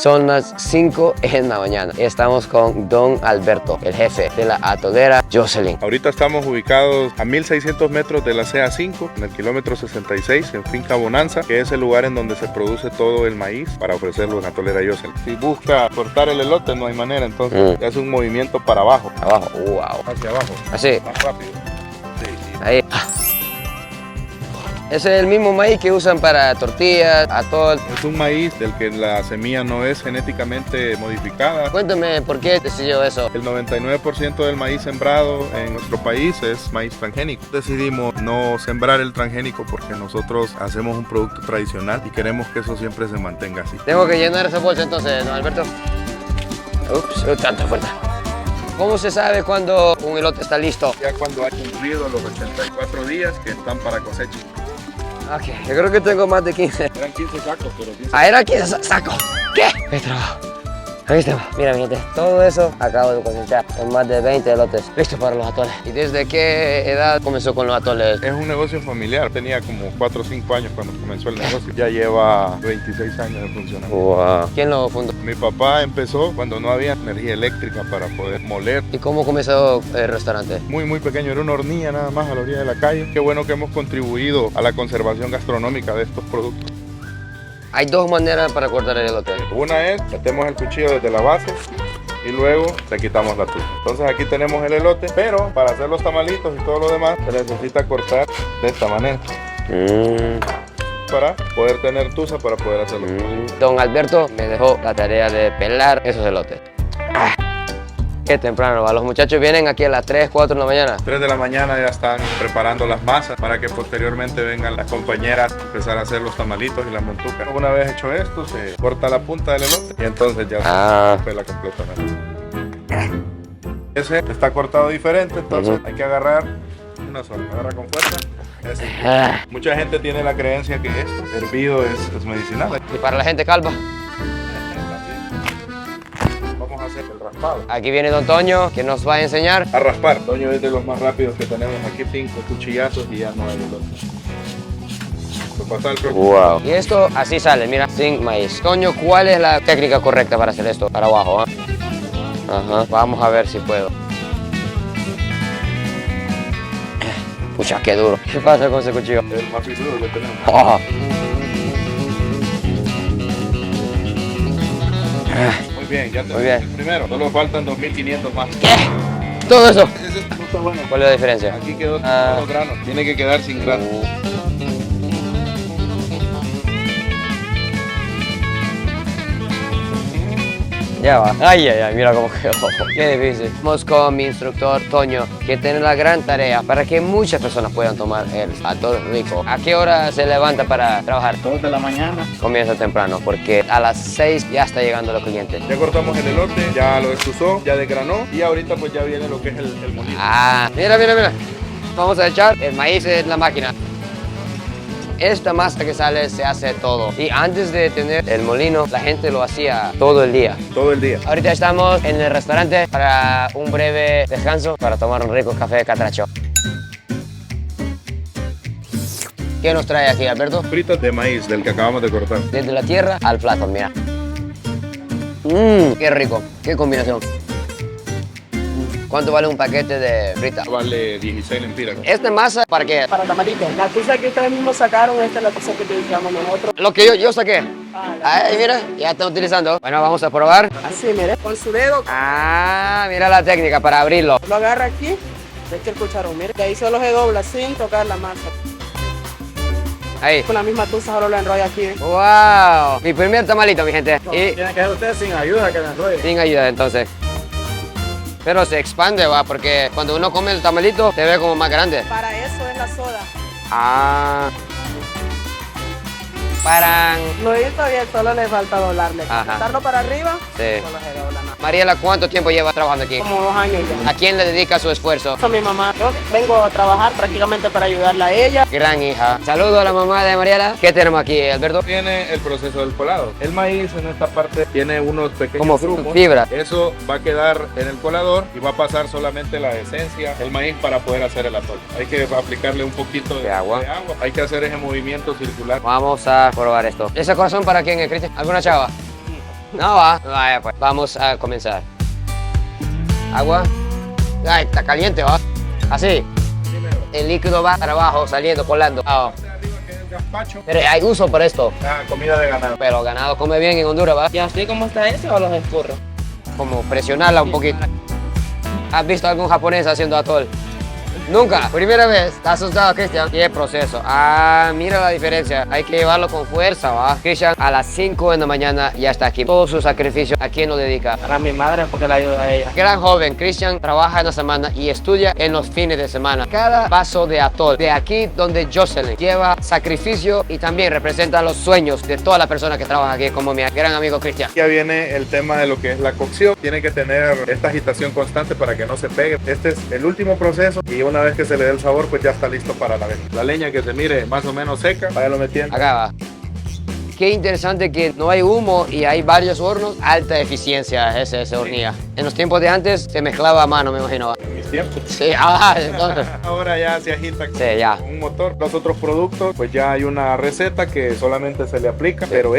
Son las 5 en la mañana. Estamos con Don Alberto, el jefe de la atolera Jocelyn. Ahorita estamos ubicados a 1600 metros de la CA5, en el kilómetro 66, en Finca Bonanza, que es el lugar en donde se produce todo el maíz para ofrecerlo en la atolera Jocelyn. Si busca cortar el elote, no hay manera, entonces hace un movimiento para abajo. Abajo, wow. Hacia abajo. Así. Más rápido. Sí. Ahí. Ese es el mismo maíz que usan para tortillas, atol. Es un maíz del que la semilla no es genéticamente modificada. Cuéntame por qué decidió eso. El 99% del maíz sembrado en nuestro país es maíz transgénico. Decidimos no sembrar el transgénico porque nosotros hacemos un producto tradicional y queremos que eso siempre se mantenga así. Tengo que llenar esa bolsa entonces, Don Alberto. Ups, tanta fuerza. ¿Cómo se sabe cuando un elote está listo? Ya cuando ha cumplido los 84 días que están para cosecha. Ok, yo creo que tengo más de 15. Eran 15 sacos, pero 15. Ah, era 15 sacos. ¿Qué? ¡Qué trabajo! Ahí estamos. Mira, mi gente, todo eso acabo de cosechar. Son más de 20 elotes listos para los atoles. ¿Y desde qué edad comenzó con los atoles? Es un negocio familiar. Tenía como 4 o 5 años cuando comenzó el negocio. Ya lleva 26 años de funcionamiento. Wow. ¿Quién lo fundó? Mi papá empezó cuando no había energía eléctrica para poder moler. ¿Y cómo comenzó el restaurante? Muy pequeño, era una hornilla nada más a la orilla de la calle. Qué bueno que hemos contribuido a la conservación gastronómica de estos productos. Hay dos maneras para cortar el elote. Una es, metemos el cuchillo desde la base y luego le quitamos la tusa. Entonces aquí tenemos el elote, pero para hacer los tamalitos y todo lo demás se necesita cortar de esta manera. Para poder tener tusa para poder hacerlo. Don Alberto me dejó la tarea de pelar esos elotes. Qué temprano, ¿va? Los muchachos vienen aquí a las 3, 4 de la mañana. 3 de la mañana ya están preparando las masas para que posteriormente vengan las compañeras a empezar a hacer los tamalitos y las montucas. Una vez hecho esto, se corta la punta del elote y entonces ya se pela completamente. Ese está cortado diferente, entonces hay que agarrar una sola. Agarra con fuerza. Mucha gente tiene la creencia que esto hervido es medicinal. Y para la gente calva. Vamos a hacer el raspado. Aquí viene Don Toño, que nos va a enseñar A raspar. Toño es de los más rápidos que tenemos. Aquí 5 cuchillazos y ya no hay elote. Wow. Y esto así sale, mira, sin maíz. Toño, ¿cuál es la técnica correcta para hacer esto? Para abajo, ¿eh? Ajá. Vamos a ver si puedo. Pucha, qué duro. ¿Qué pasa con ese cuchillo? Es el más duro que tenemos. Oh. Muy bien, ya tenemos Muy bien. el primero. Solo faltan 2500 más. ¿Qué? ¿Todo eso? Ese no está bueno. ¿Cuál es la diferencia? Aquí quedó todos los granos. Tiene que quedar sin granos. Ya va. Ay, mira cómo quedó. Qué difícil. Vamos con mi instructor Toño, que tiene la gran tarea para que muchas personas puedan tomar el atol rico. ¿A qué hora se levanta para trabajar? 2 de la mañana. Comienza temprano, porque a las 6 ya está llegando los clientes. Ya cortamos el elote, ya lo extrusó, ya desgranó y ahorita pues ya viene lo que es el molino. Mira. Vamos a echar el maíz en la máquina. Esta masa que sale se hace todo. Y antes de tener el molino, la gente lo hacía todo el día. Todo el día. Ahorita estamos en el restaurante para un breve descanso, para tomar un rico café de catracho. ¿Qué nos trae aquí, Alberto? Fritas de maíz, del que acabamos de cortar. Desde la tierra al plato, mira. Qué rico, qué combinación. ¿Cuánto vale un paquete de frita? Vale 16 lempiras. ¿Esta masa para qué? Para tamalitos. La tusa que ustedes mismos sacaron, esta es la tusa que utilizamos nosotros. Lo que yo saqué. Ahí, mira, ya están utilizando. Bueno, vamos a probar. Así, mire, con su dedo. Mira la técnica para abrirlo. Lo agarra aquí, echa el cucharón, mire. De ahí solo se dobla sin tocar la masa. Ahí. Con la misma tusa solo la enrolla aquí. ¡Wow! Mi primer tamalito, mi gente. Y Tiene que ser usted sin ayuda que la enrolle. sin ayuda, entonces. Pero se expande, va, porque cuando uno come el tamalito, se ve como más grande. Para eso es la soda. Para... Lo hizo bien, solo le falta doblarle. Ajá. Darlo para arriba, Sí. solo se dobla más. Mariela, ¿cuánto tiempo lleva trabajando aquí? Como 2 años ya. ¿A quién le dedica su esfuerzo? Soy mi mamá. Yo vengo a trabajar prácticamente para ayudarla a ella. Gran hija. Saludo a la mamá de Mariela. ¿Qué tenemos aquí, Alberto? Tiene el proceso del colado. El maíz en esta parte tiene unos pequeños Como grumos. fibra. Eso va a quedar en el colador y va a pasar solamente la esencia, el maíz, para poder hacer el atol. Hay que aplicarle un poquito De agua. Hay que hacer ese movimiento circular. Vamos a probar esto. ¿Ese corazón para quién es, Cristian? ¿Alguna chava? No va. Vaya pues, vamos a comenzar. Agua. Ay, está caliente, va. Así. El líquido va para abajo, saliendo, colando. Oh. Gazpacho. Pero hay uso para esto. Comida de ganado. Pero ganado come bien en Honduras, ¿va? ¿Y así cómo está ese o los escurro? Como presionarla un poquito. ¿Has visto algún japonés haciendo atol? Nunca. Primera vez. ¿Estás asustado, Cristian? ¿Qué proceso? Ah, mira la diferencia. Hay que llevarlo con fuerza, ¿va? Cristian a las 5 de la mañana ya está aquí. Todo su sacrificio, ¿a quién lo dedica? Para mi madre porque la ayuda a ella. Gran joven, Cristian trabaja en la semana y estudia en los fines de semana. Cada vaso de atol, de aquí donde Jocelyn lleva sacrificio y también representa los sueños de toda la persona que trabaja aquí, como mi gran amigo Cristian. Ya viene el tema de lo que es la cocción. Tiene que tener esta agitación constante para que no se pegue. Este es el último proceso y una vez que se le dé el sabor, pues ya está listo para la venta. La leña que se mire más o menos seca, váyalo metiendo. Acá va. Qué interesante que no hay humo y hay varios hornos. Alta eficiencia ese hornilla. En los tiempos de antes se mezclaba a mano, me imagino. En mis tiempos. Sí, entonces. Ahora ya se agita Sí, ya. con un motor. Los otros productos, pues ya hay una receta que solamente se le aplica, pero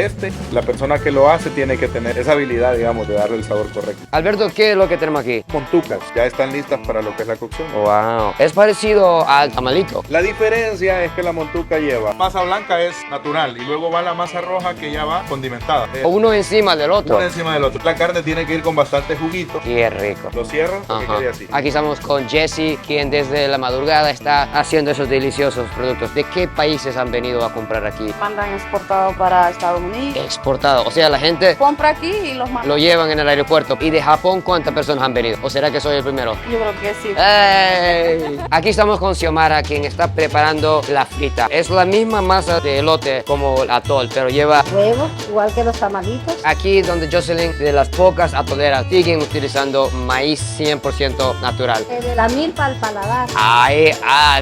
la persona que lo hace tiene que tener esa habilidad, digamos, de darle el sabor correcto. Alberto, ¿qué es lo que tenemos aquí? Montucas ya están listas para lo que es la cocción. Wow. Es parecido al tamalito. La diferencia es que la montuca lleva masa blanca, es natural, y luego va la masa roja que ya va condimentada. Uno encima del otro. Uno encima del otro. La carne tiene que ir con bastante juguito. Qué rico. Lo cierras para que Ajá. quede así. Aquí estamos con Jesse, quien desde la madrugada está haciendo esos deliciosos productos. ¿De qué países han venido a comprar aquí? Mandan exportado para Estados Unidos. Exportado. O sea, la gente Compra aquí y los manda. lo llevan en el aeropuerto. ¿Y de Japón cuántas personas han venido? ¿O será que soy el primero? Yo creo que sí. ¡Ey! Aquí estamos con Xiomara, quien está preparando la frita. Es la misma masa de elote como el atol, pero lleva... Huevos, igual que los tamalitos. Aquí donde Jocelyn, de las pocas atoleras, siguen utilizando maíz 100% natural. De la milpa al paladar. Ay,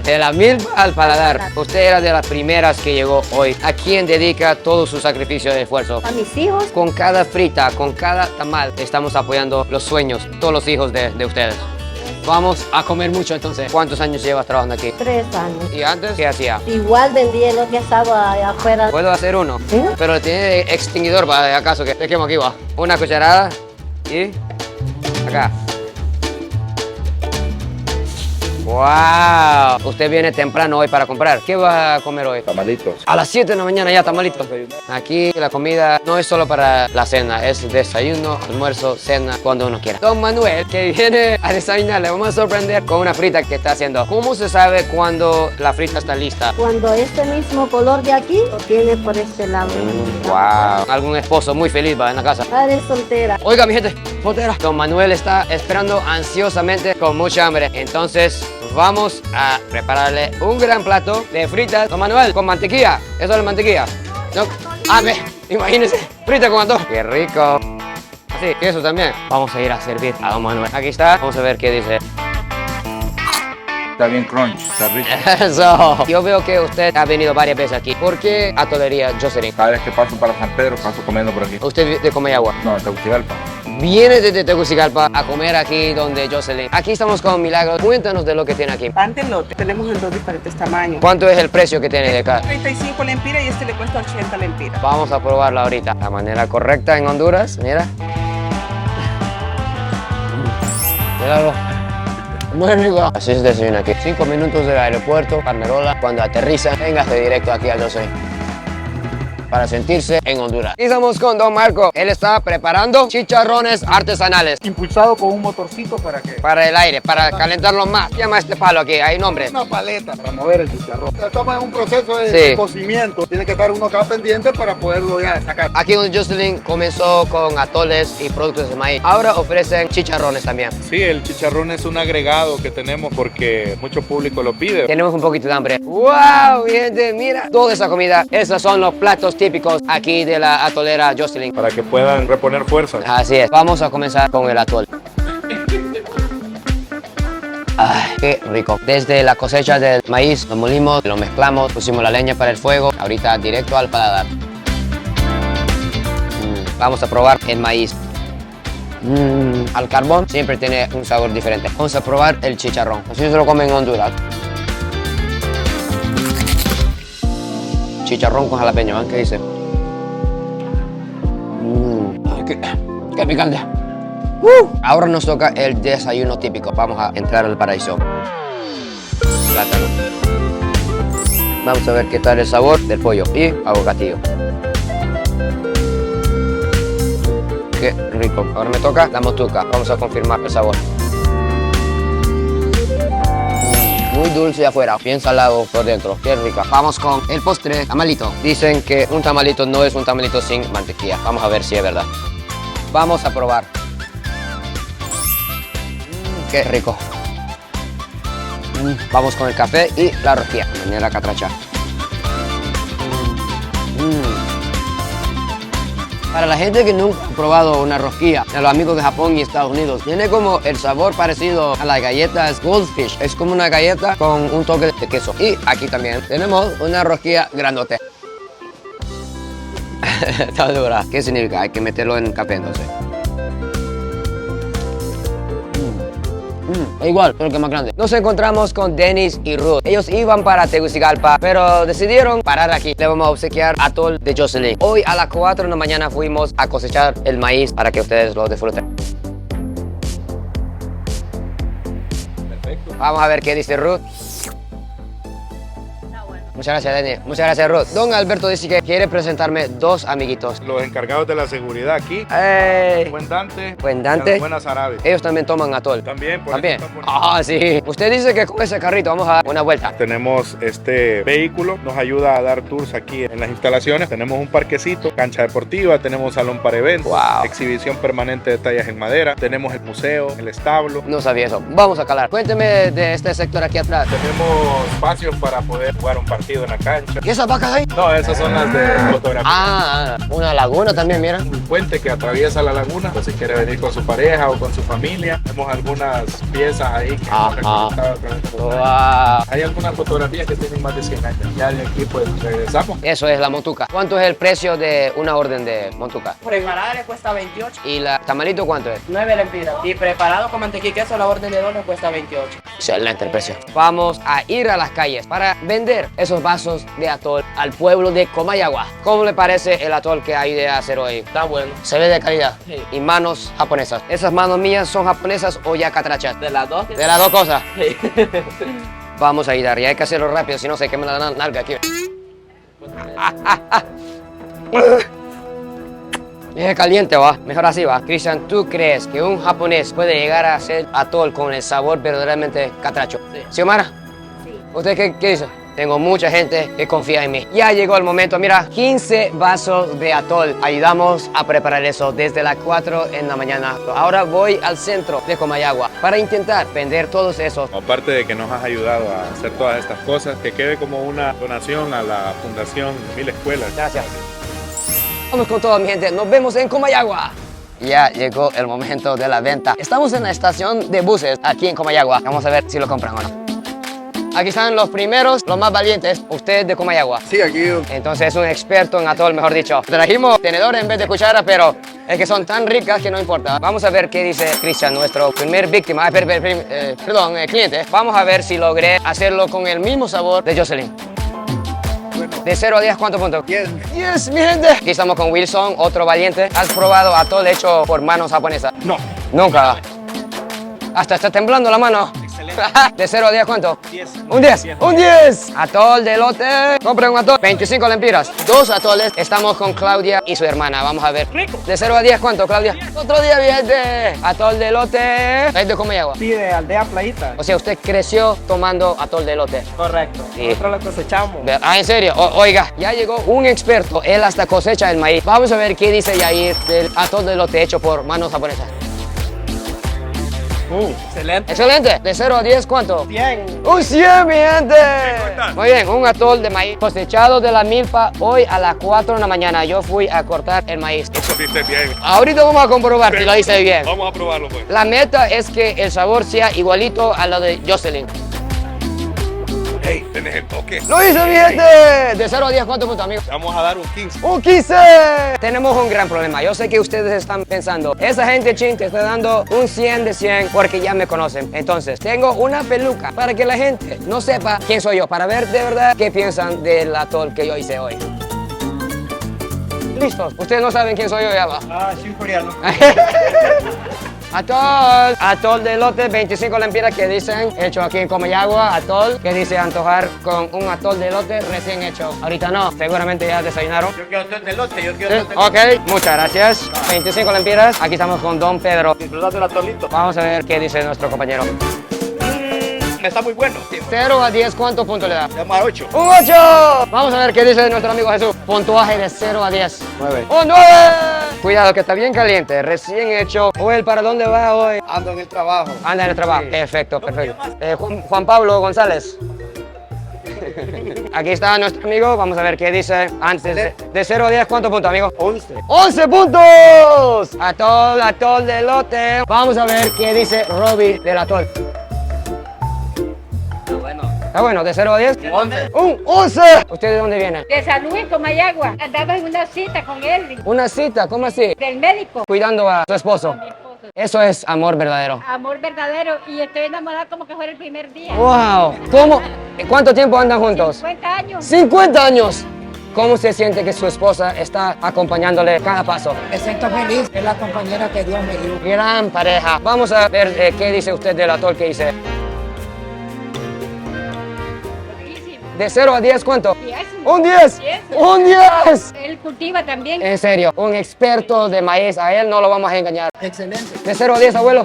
de la milpa al paladar. Usted era de las primeras que llegó hoy. ¿A quién dedica todo su sacrificio de esfuerzo? A mis hijos, Con cada frita, con cada tamal, estamos apoyando los sueños, todos los hijos de ustedes. Vamos a comer mucho entonces. ¿Cuántos años llevas trabajando aquí? 3 años. ¿Y antes qué hacía? Igual vendí elote asado allá afuera. ¿Puedo hacer uno? ¿Sí? Pero tiene extinguidor, ¿va? ¿Acaso que te quemo aquí, va? Una cucharada y acá. ¡Wow! Usted viene temprano hoy para comprar. ¿Qué va a comer hoy? Tamalitos. A las 7 de la mañana ya tamalitos. Aquí la comida no es solo para la cena, es desayuno, almuerzo, cena, cuando uno quiera. Don Manuel, que viene a desayunar, le vamos a sorprender con una frita que está haciendo. ¿Cómo se sabe cuando la frita está lista? Cuando este mismo color de aquí lo tiene por este lado. ¡Wow! Algún esposo muy feliz va en la casa. Padre soltera. Oiga, mi gente, soltera. Don Manuel está esperando ansiosamente con mucha hambre. Entonces, vamos a prepararle un gran plato de fritas. Don Manuel, con mantequilla. ¿Eso es la mantequilla? No. Imagínese, frita con atol. ¡Qué rico! Así, queso también. Vamos a ir a servir a Don Manuel. Aquí está. Vamos a ver qué dice. Está bien crunch, está rico. Eso. Yo veo que usted ha venido varias veces aquí. ¿Por qué atolería Jocelyn? Cada vez que paso para San Pedro, paso comiendo por aquí. Usted de Comayagua. No, en Tegucigalpa. Viene desde Tegucigalpa a comer aquí donde Jocelyn. Aquí estamos con Milagros. Cuéntanos de lo que tiene aquí. Pan de elote. Tenemos en 2 diferentes tamaños. ¿Cuánto es el precio que tiene de acá? 35 lempiras y este le cuesta 80 lempiras. Vamos a probarla ahorita. La manera correcta en Honduras, mira. Míralo. Muy rico. Así se desayuna aquí. 5 minutos del aeropuerto, Carnerola. Cuando aterriza, véngase directo aquí al 12 para sentirse en Honduras. Y estamos con Don Marco. Él está preparando chicharrones artesanales. Impulsado con un motorcito para que... Para el aire, para calentarlo más. ¿Qué llama este palo aquí? Hay nombre. Una paleta para mover el chicharrón. Estamos en un proceso de Sí. cocimiento. Tiene que estar uno acá pendiente para poderlo ya sacar. Aquí donde Jocelyn comenzó con atoles y productos de maíz. Ahora ofrecen chicharrones también. Sí, el chicharrón es un agregado que tenemos porque mucho público lo pide. Tenemos un poquito de hambre. ¡Wow! Gente, mira. Toda esa comida. Esos son los platos típicos aquí de la atolera Jocelyn. Para que puedan reponer fuerzas. Así es. Vamos a comenzar con el atol. Ay, qué rico. Desde la cosecha del maíz lo molimos, lo mezclamos, pusimos la leña para el fuego. Ahorita directo al paladar. Vamos a probar el maíz. Al carbón siempre tiene un sabor diferente. Vamos a probar el chicharrón. Así se lo comen en Honduras. Chicharrón con jalapeño, ¿eh? ¿Qué dice? Ay, ¡Qué picante! Ahora nos toca el desayuno típico. Vamos a entrar al paraíso. Plátano. Vamos a ver qué tal el sabor del pollo y aguacatillo. Qué rico. Ahora me toca la motuca. Vamos a confirmar el sabor. Muy dulce afuera, bien salado por dentro. Qué rica. Vamos con el postre, tamalito. Dicen que un tamalito no es un tamalito sin mantequilla. Vamos a ver si es verdad. Vamos a probar. Qué rico. Vamos con el café y la rosquilla. Manera catracha. Para la gente que nunca ha probado una rosquilla, a los amigos de Japón y Estados Unidos, tiene como el sabor parecido a las galletas Goldfish. Es como una galleta con un toque de queso. Y aquí también tenemos una rosquilla grandote. Está dura. ¿Qué significa? Hay que meterlo en el café entonces. Igual, solo que más grande. Nos encontramos con Dennis y Ruth. Ellos iban para Tegucigalpa, pero decidieron parar aquí. Le vamos a obsequiar atol de Jocelyn. Hoy a las 4 de la mañana fuimos a cosechar el maíz para que ustedes lo disfruten. Perfecto. Vamos a ver qué dice Ruth. Muchas gracias, Denny. Muchas gracias, Ruth. Don Alberto dice que quiere presentarme dos amiguitos. Los encargados de la seguridad aquí. Buen Dante. Buen Dante. Buenas Árabes. Ellos también toman atol. También, por ¿También? eso están por- Ah, sí. Usted dice que con ese carrito vamos a dar una vuelta. Tenemos este vehículo, nos ayuda a dar tours aquí en las instalaciones. Tenemos un parquecito, cancha deportiva, tenemos salón para eventos, Wow. exhibición permanente de tallas en madera, tenemos el museo, el establo. No sabía eso. Vamos a calar. Cuénteme de este sector aquí atrás. Tenemos espacios para poder jugar un partido en la cancha. ¿Y esas vacas ahí? No, esas son las de fotografía. Ah, una laguna también, mira. Un puente que atraviesa la laguna, pues si quiere venir con su pareja o con su familia. Tenemos algunas piezas ahí que hemos recolectado a través de los años. Wow. Hay algunas fotografías que tienen más de 100 años. Ya de aquí pues regresamos. Eso es la montuca. ¿Cuánto es el precio de una orden de montuca? Preparada le cuesta 28. ¿Y la tamalito cuánto es? 9 lempiras. Y preparado con mantequilla y queso, la orden de 2 le cuesta 28. Excelente el precio. Vamos a ir a las calles para vender esos vasos de atol al pueblo de Comayagua. ¿Cómo le parece el atol que hay de hacer hoy? Está bueno. Se ve de calidad. Sí. Y manos japonesas. ¿Esas manos mías son japonesas o ya catrachas? De las dos. De las dos cosas. Sí. Vamos a ir y hay que hacerlo rápido, si no se quema la nalga aquí. Es caliente, va. Mejor así, va. Cristian, ¿tú crees que un japonés puede llegar a hacer atol con el sabor verdaderamente catracho? Sí. ¿Xiomara? Sí. ¿Usted qué dice? Tengo mucha gente que confía en mí. Ya llegó el momento, mira, 15 vasos de atol. Ayudamos a preparar eso desde las 4 en la mañana. Ahora voy al centro de Comayagua para intentar vender todos esos. Aparte de que nos has ayudado a hacer todas estas cosas, que quede como una donación a la Fundación Mil Escuelas. Gracias. Vamos con todo, mi gente. Nos vemos en Comayagua. Ya llegó el momento de la venta. Estamos en la estación de buses aquí en Comayagua. Vamos a ver si lo compran o no. Aquí están los primeros, los más valientes. Usted de Comayagua. Sí, aquí. Entonces es un experto en atol, mejor dicho. Trajimos tenedor en vez de cuchara, pero es que son tan ricas que no importa. Vamos a ver qué dice Cristian, nuestro primer víctima. Perdón, cliente. Vamos a ver si logré hacerlo con el mismo sabor de Jocelyn. De 0 a 10, ¿cuántos puntos? 10. 10, mi gente. Aquí estamos con Wilson, otro valiente. ¿Has probado atol hecho por manos japonesas? No. Nunca. Hasta está temblando la mano. Excelente. ¿De 0 a 10 cuánto? 10. Un 10. Un 10. Atol de elote. Compre un atol. 25 lempiras. 2 atoles. Estamos con Claudia y su hermana. Vamos a ver. De 0 a 10 cuánto, Claudia? 10. Otro día, mi gente. Atol de elote. ¿Es de Comayagua? Sí, de aldea Playita. O sea, usted creció tomando atol de elote. Correcto. Sí. Nosotros lo cosechamos. Ah, ¿en serio? Oiga, ya llegó un experto. Él hasta cosecha el maíz. Vamos a ver qué dice Yair del atol de elote hecho por manos japonesas. Excelente. Excelente. De 0 a 10, ¿cuánto? 100. ¡Un 100, mi gente! Muy bien, un atol de maíz cosechado de la milpa hoy a las 4 de la mañana. Yo fui a cortar el maíz. Lo hiciste bien. Ahorita vamos a comprobar si lo hice bien. Vamos a probarlo pues. La meta es que el sabor sea igualito a lo de Jocelyn. Hey, tenés el toque. ¡Lo hice, mi gente! De 0 a 10, ¿cuántos puntos, amigos? Vamos a dar un 15. ¡Un 15! Tenemos un gran problema. Yo sé que ustedes están pensando, esa gente chin te está dando un 100 de 100 porque ya me conocen. Entonces, tengo una peluca para que la gente no sepa quién soy yo, para ver de verdad qué piensan del atol que yo hice hoy. listos. Ustedes no saben quién soy yo, ya va. Ah, sí, un coreano. Atol de elote, 25 lempiras que dicen hecho aquí en Comayagua. Atol que dice antojar con un atol de elote recién hecho. Ahorita no, seguramente ya desayunaron. Yo quiero atol de elote, yo quiero Sí, atol de ok, muchas gracias. 25 lempiras. Aquí estamos con Don Pedro. Disfrutando el atolito. Vamos a ver qué dice nuestro compañero. Está muy bueno. 0 a 10, ¿cuántos puntos le da? Llama a 8. ¡Un 8! Vamos a ver qué dice nuestro amigo Jesús. Puntuaje de 0 a 10. 9. ¡Un 9! Cuidado que está bien caliente, recién hecho. Joel, ¿para dónde va hoy? Ando en el trabajo. Anda en el trabajo. Sí. Perfecto, perfecto. Juan Pablo González. Aquí está nuestro amigo. Vamos a ver qué dice antes de 0 a 10. ¿Cuántos puntos, amigo? 11. 11 puntos. Atol de elote. Vamos a ver qué dice Robbie del atol. Está bueno, de 0 a 10. 11. ¡Un 11! ¿Usted de dónde viene? De San Luis, Comayagua. Andaba en una cita con él, Una cita, ¿cómo así? del médico. Cuidando a su esposo. Mi esposo. Eso es amor verdadero. Amor verdadero y estoy enamorada como que fuera el primer día. ¡Wow! ¿Cómo? ¿Cuánto tiempo andan juntos? 50 años. 50 años. ¿Cómo se siente que su esposa está acompañándole cada paso? Me siento feliz, es la compañera que Dios me dio. Gran pareja. Vamos a ver qué dice usted del atol que hice. Buenísimo. De 0 a 10, ¿cuánto? 10. ¡Un 10! 10. ¡Un 10! Él cultiva también. En serio, un experto de maíz. A él no lo vamos a engañar. Excelente. De 0 a 10, abuelo.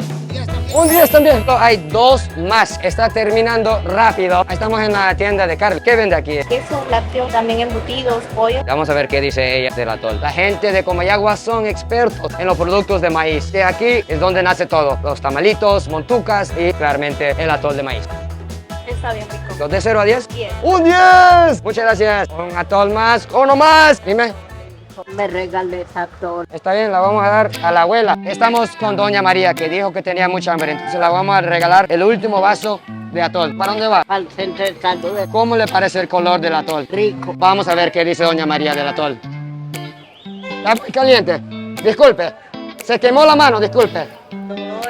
Un 10 también. Hay 2 más. Está terminando rápido. Estamos en la tienda de Carl. ¿Qué vende aquí? Queso, lácteos, también embutidos, pollo. Vamos a ver qué dice ella del atol. La gente de Comayagua son expertos en los productos de maíz. De aquí es donde nace todo. Los tamalitos, montucas y claramente el atol de maíz. Está bien rico. ¿Los de 0 a 10? 10. ¡Un 10! Muchas gracias. Un atol más. ¡Uno más! Dime. Me regalé atol. Está bien, la vamos a dar a la abuela. Estamos con Doña María, que dijo que tenía mucha hambre. Entonces la vamos a regalar el último vaso de atol. ¿Para dónde va? Al centro de salud. ¿Cómo le parece el color del atol? Rico. Vamos a ver qué dice Doña María del atol. Está muy caliente. Disculpe. Se quemó la mano, disculpe. No,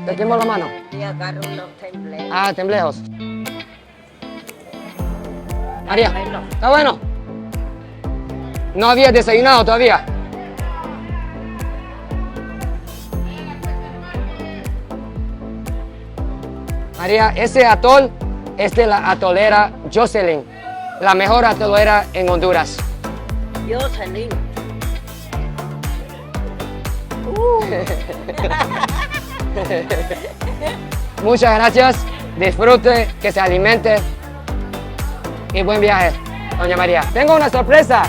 Se quemó la mano. y agarro unos temblores. Ah, temblejos. María, Bueno. ¿está bueno? No había desayunado todavía. María, ese atol es de la atolera Jocelyn, la mejor atolera en Honduras. Jocelyn. Muchas gracias, disfrute, que se alimente y buen viaje, Doña María. Tengo una sorpresa.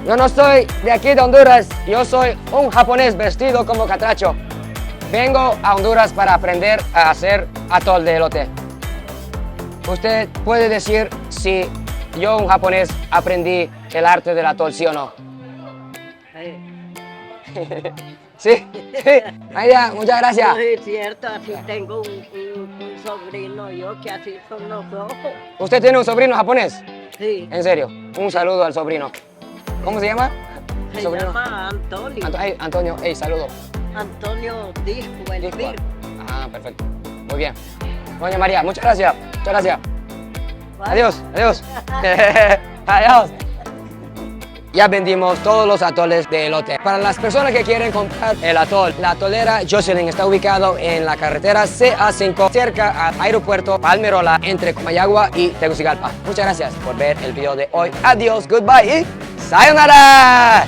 Yo no soy de aquí de Honduras, yo soy un japonés vestido como catracho. Vengo a Honduras para aprender a hacer atol de elote. Usted puede decir si yo, un japonés, aprendí el arte del atol, ¿sí o no? Sí, sí. María, muchas gracias. No es cierto, así tengo un sobrino yo que así son los ojos. ¿Usted tiene un sobrino japonés? Sí. En serio, un saludo al sobrino. ¿Cómo se llama? Se Sobrino. llama Antonio. Antonio, hey, saludo. Antonio Disco, el Disco. Virgo. Ah, perfecto. Muy bien. Doña María, muchas gracias. Muchas gracias. Adiós, adiós. Adiós. Ya vendimos todos los atoles de elote. Para las personas que quieren comprar el atol, la atolera Jocelyn está ubicado en la carretera CA5, cerca al aeropuerto Palmerola, entre Comayagua y Tegucigalpa. Muchas gracias por ver el video de hoy. Adiós, goodbye y sayonara.